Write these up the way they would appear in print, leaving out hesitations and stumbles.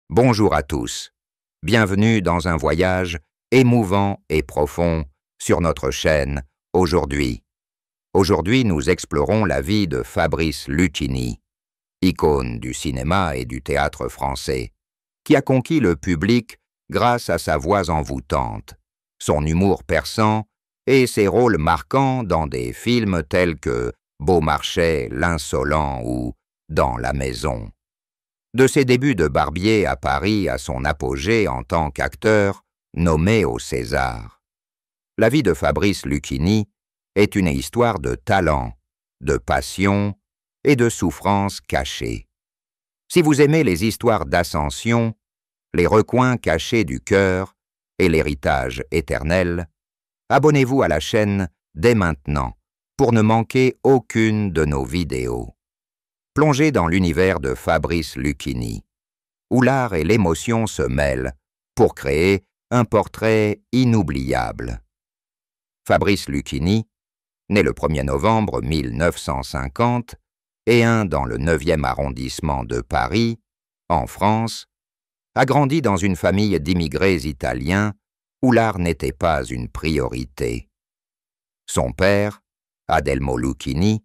Bonjour à tous. Bienvenue dans un voyage émouvant et profond sur notre chaîne Aujourd'hui. Aujourd'hui, nous explorons la vie de Fabrice Lucchini, icône du cinéma et du théâtre français, qui a conquis le public grâce à sa voix envoûtante, son humour perçant et ses rôles marquants dans des films tels que Beaumarchais, L'Insolent ou Dans la maison. De ses débuts de barbier à Paris à son apogée en tant qu'acteur, nommé au César. La vie de Fabrice Lucchini est une histoire de talent, de passion et de souffrance cachée. Si vous aimez les histoires d'ascension, les recoins cachés du cœur et l'héritage éternel, abonnez-vous à la chaîne dès maintenant pour ne manquer aucune de nos vidéos. Plongez dans l'univers de Fabrice Lucchini, où l'art et l'émotion se mêlent pour créer un portrait inoubliable. Fabrice Lucchini, né le 1er novembre 1950 et dans le 9e arrondissement de Paris, en France, a grandi dans une famille d'immigrés italiens où l'art n'était pas une priorité. Son père, Adelmo Lucchini,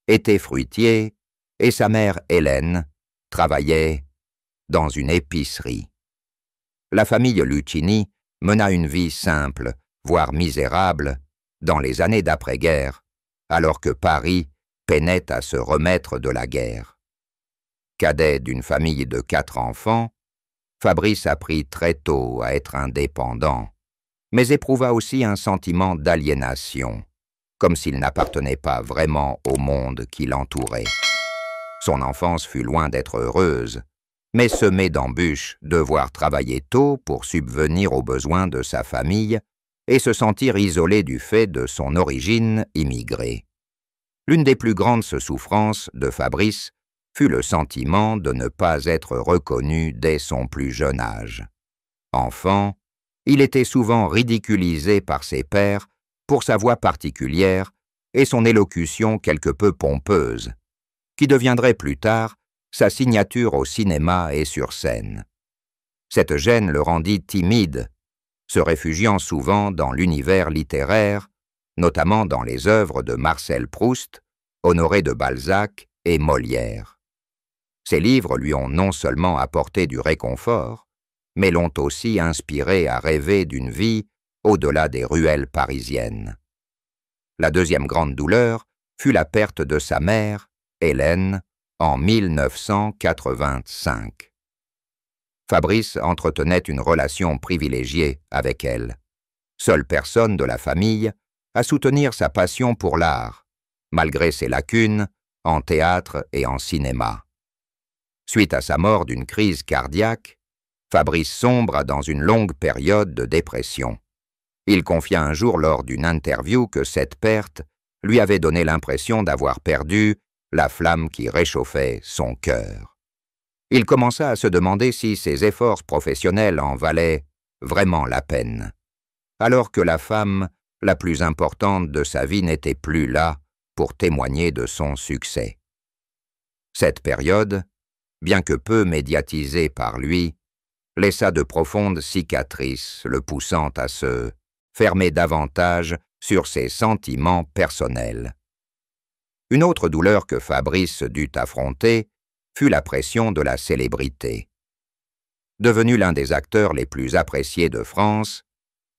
était fruitier et sa mère Hélène travaillait dans une épicerie. La famille Lucchini mena une vie simple, voire misérable, dans les années d'après-guerre, alors que Paris peinait à se remettre de la guerre. Cadet d'une famille de 4 enfants, Fabrice apprit très tôt à être indépendant, mais éprouva aussi un sentiment d'aliénation, comme s'il n'appartenait pas vraiment au monde qui l'entourait. Son enfance fut loin d'être heureuse, mais semée d'embûches, devoir travailler tôt pour subvenir aux besoins de sa famille et se sentir isolé du fait de son origine immigrée. L'une des plus grandes souffrances de Fabrice fut le sentiment de ne pas être reconnu dès son plus jeune âge. Enfant, il était souvent ridiculisé par ses pairs pour sa voix particulière et son élocution quelque peu pompeuse, qui deviendrait plus tard sa signature au cinéma et sur scène. Cette gêne le rendit timide, se réfugiant souvent dans l'univers littéraire, notamment dans les œuvres de Marcel Proust, Honoré de Balzac et Molière. Ces livres lui ont non seulement apporté du réconfort, mais l'ont aussi inspiré à rêver d'une vie au-delà des ruelles parisiennes. La deuxième grande douleur fut la perte de sa mère, Hélène, en 1985. Fabrice entretenait une relation privilégiée avec elle, seule personne de la famille à soutenir sa passion pour l'art, malgré ses lacunes en théâtre et en cinéma. Suite à sa mort d'une crise cardiaque, Fabrice sombre dans une longue période de dépression. Il confia un jour lors d'une interview que cette perte lui avait donné l'impression d'avoir perdu la flamme qui réchauffait son cœur. Il commença à se demander si ses efforts professionnels en valaient vraiment la peine, alors que la femme la plus importante de sa vie n'était plus là pour témoigner de son succès. Cette période, bien que peu médiatisée par lui, laissa de profondes cicatrices, le poussant à se fermer davantage sur ses sentiments personnels. Une autre douleur que Fabrice dut affronter fut la pression de la célébrité. Devenu l'un des acteurs les plus appréciés de France,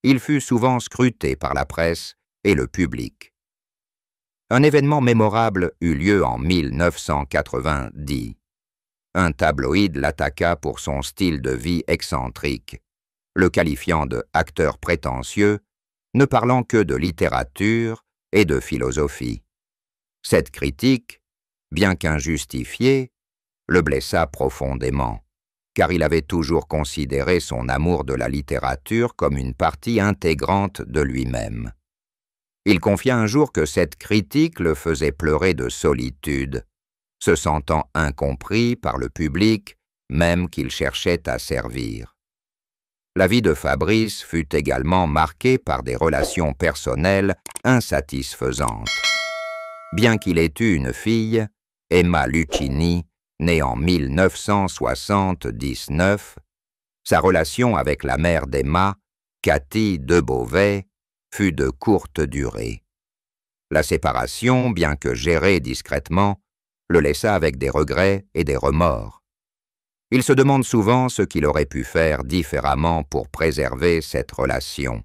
il fut souvent scruté par la presse et le public. Un événement mémorable eut lieu en 1990. Un tabloïd l'attaqua pour son style de vie excentrique, le qualifiant de acteur prétentieux, ne parlant que de littérature et de philosophie. Cette critique, bien qu'injustifiée, le blessa profondément, car il avait toujours considéré son amour de la littérature comme une partie intégrante de lui-même. Il confia un jour que cette critique le faisait pleurer de solitude, se sentant incompris par le public, même qu'il cherchait à servir. La vie de Fabrice fut également marquée par des relations personnelles insatisfaisantes. Bien qu'il ait eu une fille, Emma Lucchini, Né en 1979, sa relation avec la mère d'Emma, Cathy de Beauvais, fut de courte durée. La séparation, bien que gérée discrètement, le laissa avec des regrets et des remords. Il se demande souvent ce qu'il aurait pu faire différemment pour préserver cette relation,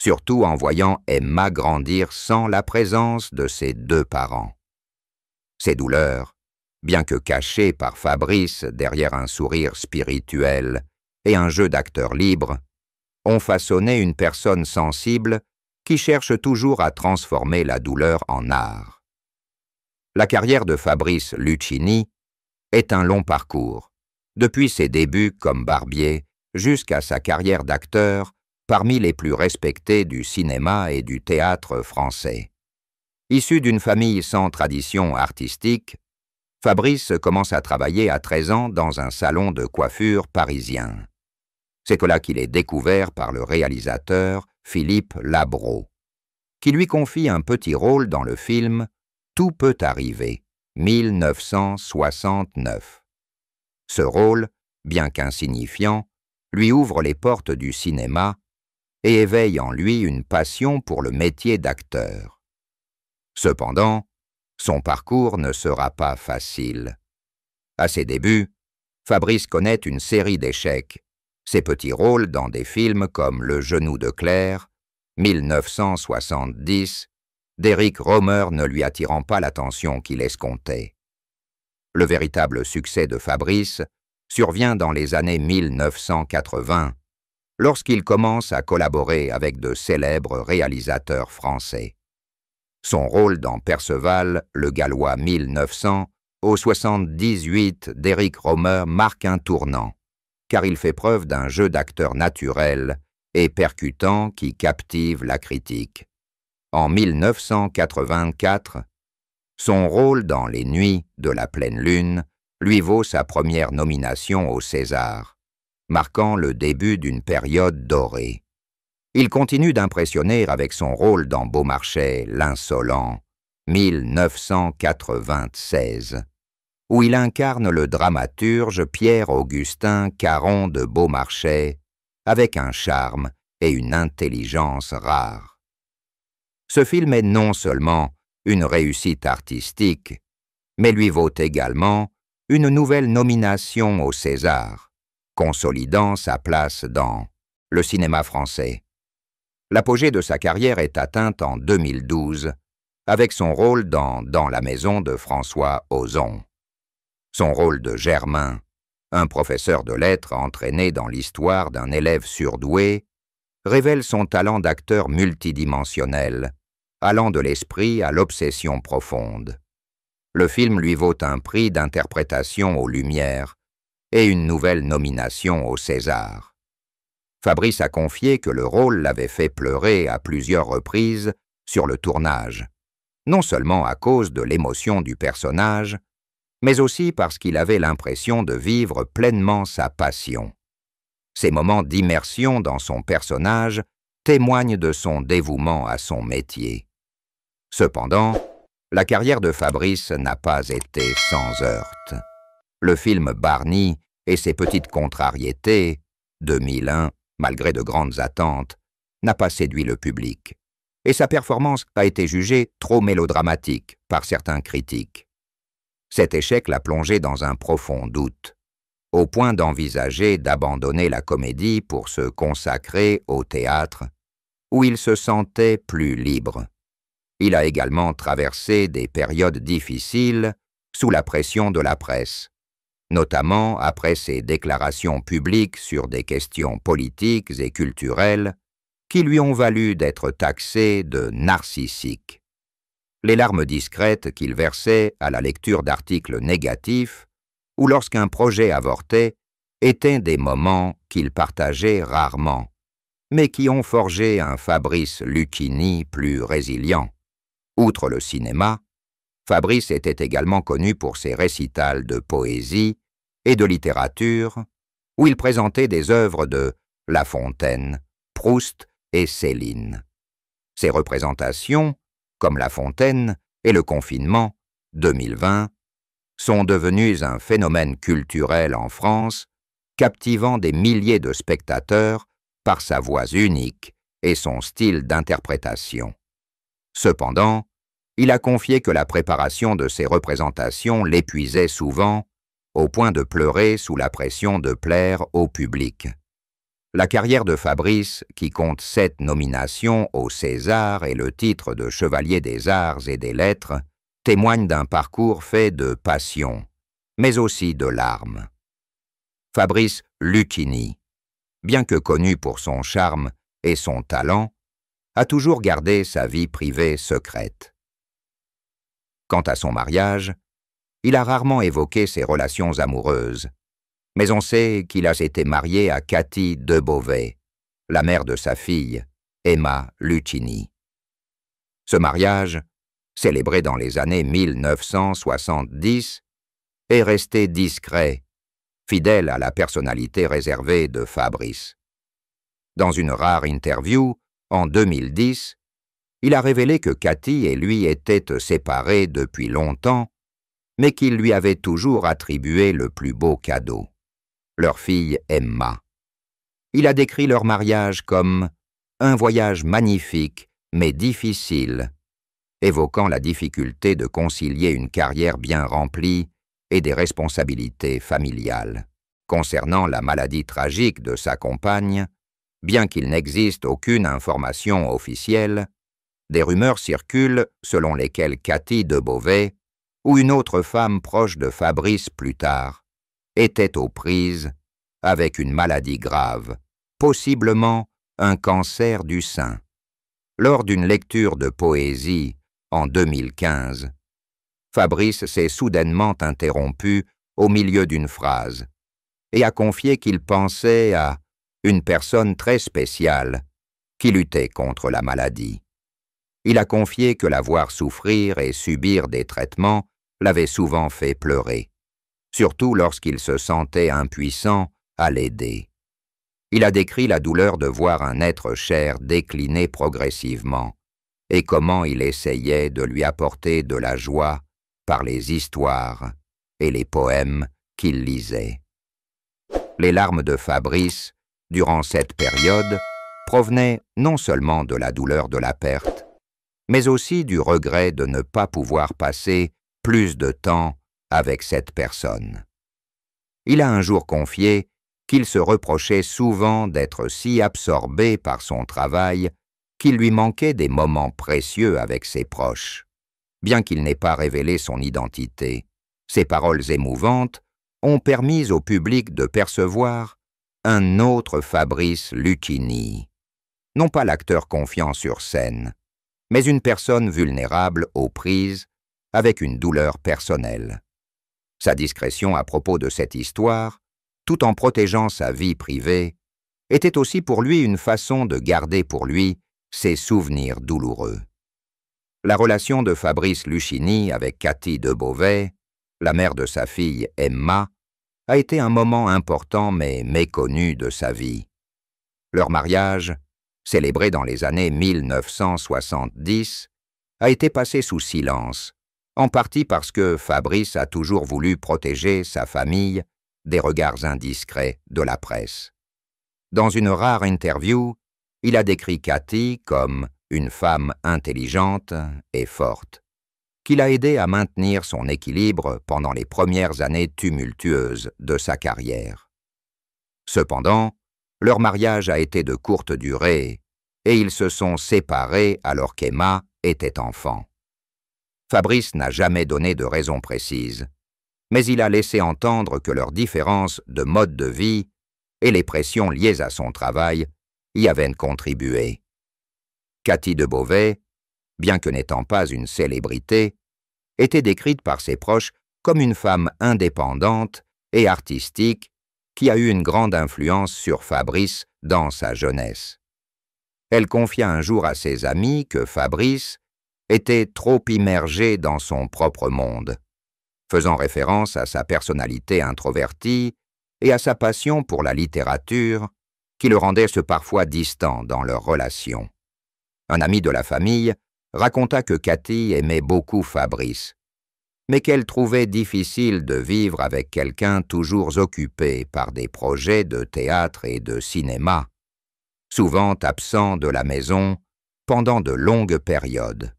surtout en voyant Emma grandir sans la présence de ses deux parents. Ces douleurs, bien que cachées par Fabrice derrière un sourire spirituel et un jeu d'acteur libre, ont façonné une personne sensible qui cherche toujours à transformer la douleur en art. La carrière de Fabrice Luchini est un long parcours, depuis ses débuts comme barbier jusqu'à sa carrière d'acteur parmi les plus respectés du cinéma et du théâtre français. Issu d'une famille sans tradition artistique, Fabrice commence à travailler à 13 ans dans un salon de coiffure parisien. C'est là qu'il est découvert par le réalisateur Philippe Labro, qui lui confie un petit rôle dans le film « Tout peut arriver » 1969. Ce rôle, bien qu'insignifiant, lui ouvre les portes du cinéma et éveille en lui une passion pour le métier d'acteur. Cependant, son parcours ne sera pas facile. À ses débuts, Fabrice connaît une série d'échecs. Ses petits rôles dans des films comme Le genou de Claire, 1970, d'Éric Rohmer ne lui attirant pas l'attention qu'il escomptait. Le véritable succès de Fabrice survient dans les années 1980, lorsqu'il commence à collaborer avec de célèbres réalisateurs français. Son rôle dans Perceval, le Gallois 1900, au 78 d'Éric Rohmer marque un tournant, car il fait preuve d'un jeu d'acteur naturel et percutant qui captive la critique. En 1984, son rôle dans Les Nuits de la pleine lune lui vaut sa première nomination au César, marquant le début d'une période dorée. Il continue d'impressionner avec son rôle dans Beaumarchais, l'Insolent, 1996, où il incarne le dramaturge Pierre-Augustin Caron de Beaumarchais avec un charme et une intelligence rares. Ce film est non seulement une réussite artistique, mais lui vaut également une nouvelle nomination au César, consolidant sa place dans le cinéma français. L'apogée de sa carrière est atteinte en 2012, avec son rôle dans la maison de François Ozon. Son rôle de Germain, un professeur de lettres entraîné dans l'histoire d'un élève surdoué, révèle son talent d'acteur multidimensionnel, allant de l'esprit à l'obsession profonde. Le film lui vaut un prix d'interprétation aux Lumières et une nouvelle nomination au César. Fabrice a confié que le rôle l'avait fait pleurer à plusieurs reprises sur le tournage, non seulement à cause de l'émotion du personnage, mais aussi parce qu'il avait l'impression de vivre pleinement sa passion. Ces moments d'immersion dans son personnage témoignent de son dévouement à son métier. Cependant, la carrière de Fabrice n'a pas été sans heurts. Le film Barney et ses petites contrariétés, 2001, malgré de grandes attentes, n'a pas séduit le public, et sa performance a été jugée trop mélodramatique par certains critiques. Cet échec l'a plongé dans un profond doute, au point d'envisager d'abandonner la comédie pour se consacrer au théâtre, où il se sentait plus libre. Il a également traversé des périodes difficiles sous la pression de la presse, notamment après ses déclarations publiques sur des questions politiques et culturelles qui lui ont valu d'être taxé de narcissique. Les larmes discrètes qu'il versait à la lecture d'articles négatifs ou lorsqu'un projet avortait étaient des moments qu'il partageait rarement, mais qui ont forgé un Fabrice Luchini plus résilient. Outre le cinéma, Fabrice était également connu pour ses récitals de poésie et de littérature, où il présentait des œuvres de La Fontaine, Proust et Céline. Ses représentations, comme La Fontaine et Le Confinement, 2020, sont devenus un phénomène culturel en France, captivant des milliers de spectateurs par sa voix unique et son style d'interprétation. Cependant, il a confié que la préparation de ses représentations l'épuisait souvent, au point de pleurer sous la pression de plaire au public. La carrière de Fabrice, qui compte 7 nominations au César et le titre de Chevalier des Arts et des Lettres, témoigne d'un parcours fait de passion, mais aussi de larmes. Fabrice Lucchini, bien que connu pour son charme et son talent, a toujours gardé sa vie privée secrète. Quant à son mariage, il a rarement évoqué ses relations amoureuses, mais on sait qu'il a été marié à Cathy de Beauvais, la mère de sa fille, Emma Lucchini. Ce mariage, célébré dans les années 1970, est resté discret, fidèle à la personnalité réservée de Fabrice. Dans une rare interview, en 2010, il a révélé que Cathy et lui étaient séparés depuis longtemps, mais qu'il lui avait toujours attribué le plus beau cadeau, leur fille Emma. Il a décrit leur mariage comme un voyage magnifique mais difficile, évoquant la difficulté de concilier une carrière bien remplie et des responsabilités familiales. Concernant la maladie tragique de sa compagne, bien qu'il n'existe aucune information officielle, des rumeurs circulent selon lesquelles Cathy de Beauvais, ou une autre femme proche de Fabrice plus tard, était aux prises avec une maladie grave, possiblement un cancer du sein. Lors d'une lecture de poésie en 2015, Fabrice s'est soudainement interrompu au milieu d'une phrase et a confié qu'il pensait à une personne très spéciale qui luttait contre la maladie. Il a confié que la voir souffrir et subir des traitements l'avait souvent fait pleurer, surtout lorsqu'il se sentait impuissant à l'aider. Il a décrit la douleur de voir un être cher décliner progressivement et comment il essayait de lui apporter de la joie par les histoires et les poèmes qu'il lisait. Les larmes de Fabrice, durant cette période, provenaient non seulement de la douleur de la perte, mais aussi du regret de ne pas pouvoir passer plus de temps avec cette personne. Il a un jour confié qu'il se reprochait souvent d'être si absorbé par son travail qu'il lui manquait des moments précieux avec ses proches. Bien qu'il n'ait pas révélé son identité, ses paroles émouvantes ont permis au public de percevoir un autre Fabrice Lucchini, non pas l'acteur confiant sur scène, mais une personne vulnérable aux prises avec une douleur personnelle. Sa discrétion à propos de cette histoire, tout en protégeant sa vie privée, était aussi pour lui une façon de garder pour lui ses souvenirs douloureux. La relation de Fabrice Lucchini avec Cathy de Beauvais, la mère de sa fille Emma, a été un moment important mais méconnu de sa vie. Leur mariage, célébré dans les années 1970, a été passé sous silence, en partie parce que Fabrice a toujours voulu protéger sa famille des regards indiscrets de la presse. Dans une rare interview, il a décrit Cathy comme une femme intelligente et forte, qui l'a aidé à maintenir son équilibre pendant les premières années tumultueuses de sa carrière. Cependant, leur mariage a été de courte durée et ils se sont séparés alors qu'Emma était enfant. Fabrice n'a jamais donné de raison précise, mais il a laissé entendre que leur différence de mode de vie et les pressions liées à son travail y avaient contribué. Cathy de Beauvais, bien que n'étant pas une célébrité, était décrite par ses proches comme une femme indépendante et artistique qui a eu une grande influence sur Fabrice dans sa jeunesse. Elle confia un jour à ses amis que Fabrice était trop immergé dans son propre monde, faisant référence à sa personnalité introvertie et à sa passion pour la littérature qui le rendait parfois distant dans leur relation. Un ami de la famille raconta que Cathy aimait beaucoup Fabrice mais qu'elle trouvait difficile de vivre avec quelqu'un toujours occupé par des projets de théâtre et de cinéma, souvent absent de la maison pendant de longues périodes.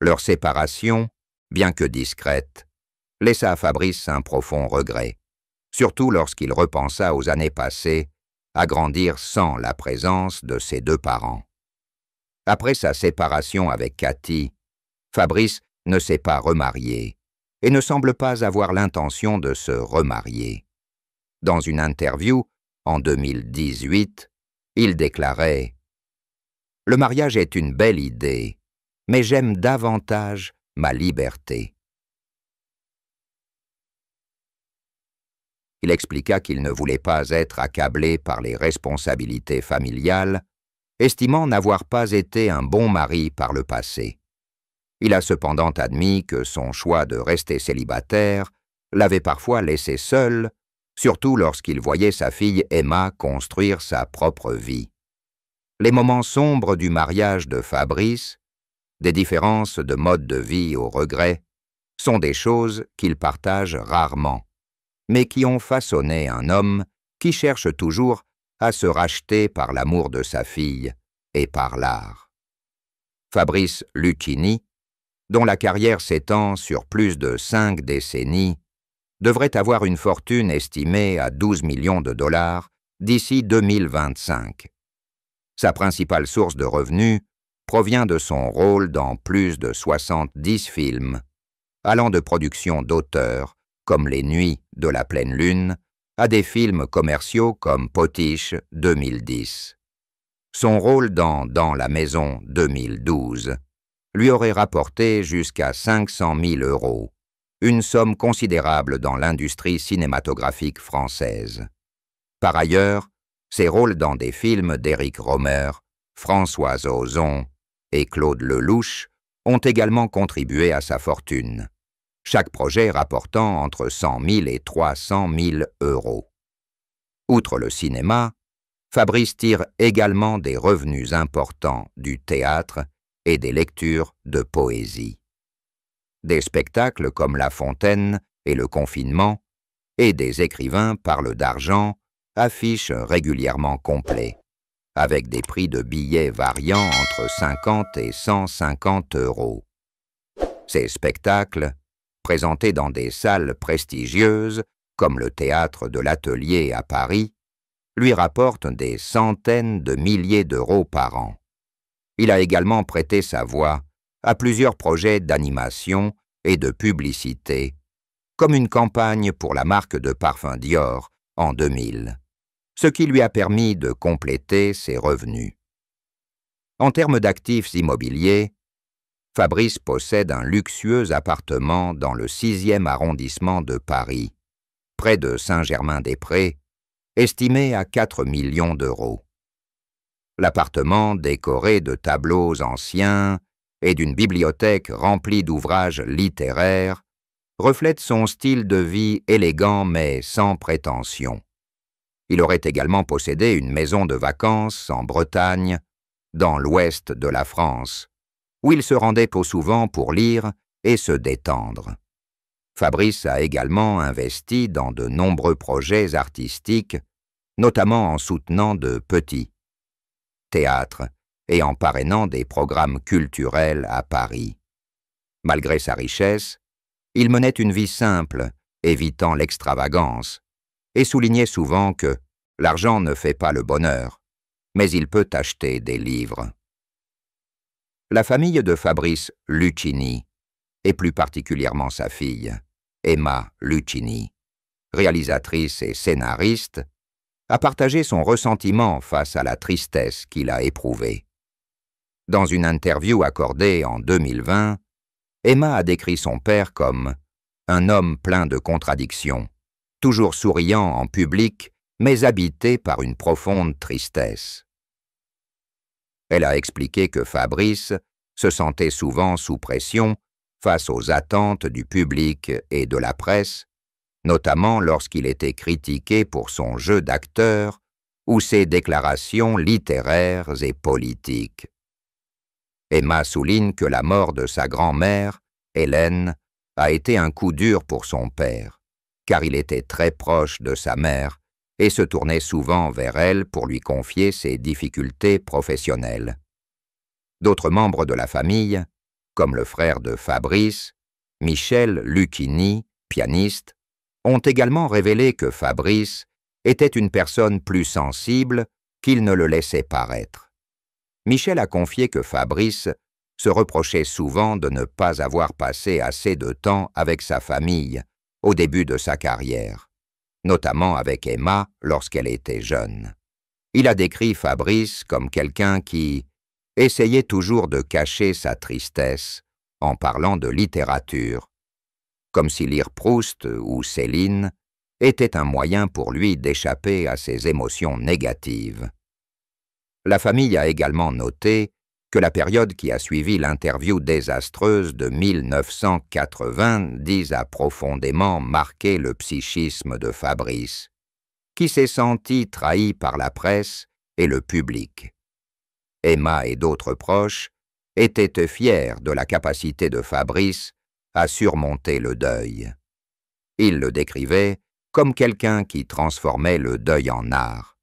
Leur séparation, bien que discrète, laissa à Fabrice un profond regret, surtout lorsqu'il repensa aux années passées à grandir sans la présence de ses deux parents. Après sa séparation avec Cathy, Fabrice ne s'est pas remarié et ne semble pas avoir l'intention de se remarier. Dans une interview, en 2018, il déclarait « Le mariage est une belle idée, mais j'aime davantage ma liberté. » Il expliqua qu'il ne voulait pas être accablé par les responsabilités familiales, estimant n'avoir pas été un bon mari par le passé. Il a cependant admis que son choix de rester célibataire l'avait parfois laissé seul, surtout lorsqu'il voyait sa fille Emma construire sa propre vie. Les moments sombres du mariage de Fabrice, des différences de mode de vie au regret, sont des choses qu'il partage rarement, mais qui ont façonné un homme qui cherche toujours à se racheter par l'amour de sa fille et par l'art. Fabrice Lucchini, dont la carrière s'étend sur plus de 5 décennies, devrait avoir une fortune estimée à 12 millions de dollars d'ici 2025. Sa principale source de revenus provient de son rôle dans plus de 70 films, allant de productions d'auteurs comme Les Nuits de la pleine lune à des films commerciaux comme Potiche 2010. Son rôle dans la maison 2012 lui aurait rapporté jusqu'à 500 000 €, une somme considérable dans l'industrie cinématographique française. Par ailleurs, ses rôles dans des films d'Éric Rohmer, Françoise Ozon et Claude Lelouch ont également contribué à sa fortune, chaque projet rapportant entre 100 000 et 300 000 €. Outre le cinéma, Fabrice tire également des revenus importants du théâtre et des lectures de poésie. Des spectacles comme La Fontaine et Le Confinement et des écrivains parlent d'argent affichent régulièrement complets, avec des prix de billets variant entre 50 et 150 €. Ces spectacles, présentés dans des salles prestigieuses comme le Théâtre de l'Atelier à Paris, lui rapportent des centaines de milliers d'euros par an. Il a également prêté sa voix à plusieurs projets d'animation et de publicité, comme une campagne pour la marque de parfum Dior en 2000, ce qui lui a permis de compléter ses revenus. En termes d'actifs immobiliers, Fabrice possède un luxueux appartement dans le 6e arrondissement de Paris, près de Saint-Germain-des-Prés, estimé à 4 millions d'euros. L'appartement, décoré de tableaux anciens et d'une bibliothèque remplie d'ouvrages littéraires, reflète son style de vie élégant mais sans prétention. Il aurait également possédé une maison de vacances en Bretagne, dans l'ouest de la France, où il se rendait trop souvent pour lire et se détendre. Fabrice a également investi dans de nombreux projets artistiques, notamment en soutenant de petits théâtres et en parrainant des programmes culturels à Paris. Malgré sa richesse, il menait une vie simple, évitant l'extravagance, et soulignait souvent que l'argent ne fait pas le bonheur, mais il peut acheter des livres. La famille de Fabrice Lucchini, et plus particulièrement sa fille, Emma Lucchini, réalisatrice et scénariste, a partagé son ressentiment face à la tristesse qu'il a éprouvée. Dans une interview accordée en 2020, Emma a décrit son père comme un homme plein de contradictions, toujours souriant en public, mais habité par une profonde tristesse. Elle a expliqué que Fabrice se sentait souvent sous pression face aux attentes du public et de la presse, notamment lorsqu'il était critiqué pour son jeu d'acteur ou ses déclarations littéraires et politiques. Emma souligne que la mort de sa grand-mère, Hélène, a été un coup dur pour son père, car il était très proche de sa mère et se tournait souvent vers elle pour lui confier ses difficultés professionnelles. D'autres membres de la famille, comme le frère de Fabrice, Michel Lucchini, pianiste, ont également révélé que Fabrice était une personne plus sensible qu'il ne le laissait paraître. Michel a confié que Fabrice se reprochait souvent de ne pas avoir passé assez de temps avec sa famille au début de sa carrière, notamment avec Emma lorsqu'elle était jeune. Il a décrit Fabrice comme quelqu'un qui essayait toujours de cacher sa tristesse en parlant de littérature, comme si lire Proust ou Céline était un moyen pour lui d'échapper à ses émotions négatives. La famille a également noté que la période qui a suivi l'interview désastreuse de 1990 a profondément marqué le psychisme de Fabrice, qui s'est senti trahi par la presse et le public. Emma et d'autres proches étaient fiers de la capacité de Fabrice à surmonter le deuil. Ils le décrivaient comme quelqu'un qui transformait le deuil en art,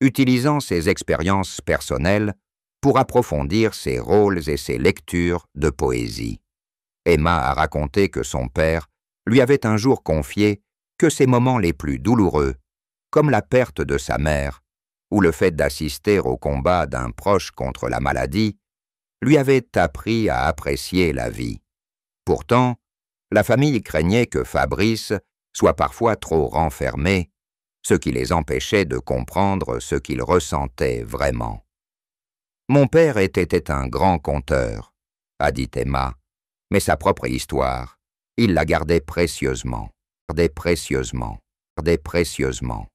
utilisant ses expériences personnelles pour approfondir ses rôles et ses lectures de poésie. Emma a raconté que son père lui avait un jour confié que ses moments les plus douloureux, comme la perte de sa mère ou le fait d'assister au combat d'un proche contre la maladie, lui avaient appris à apprécier la vie. Pourtant, la famille craignait que Fabrice soit parfois trop renfermé, ce qui les empêchait de comprendre ce qu'il ressentait vraiment. « Mon père était un grand conteur, » a dit Emma, mais sa propre histoire, il la gardait précieusement, précieusement.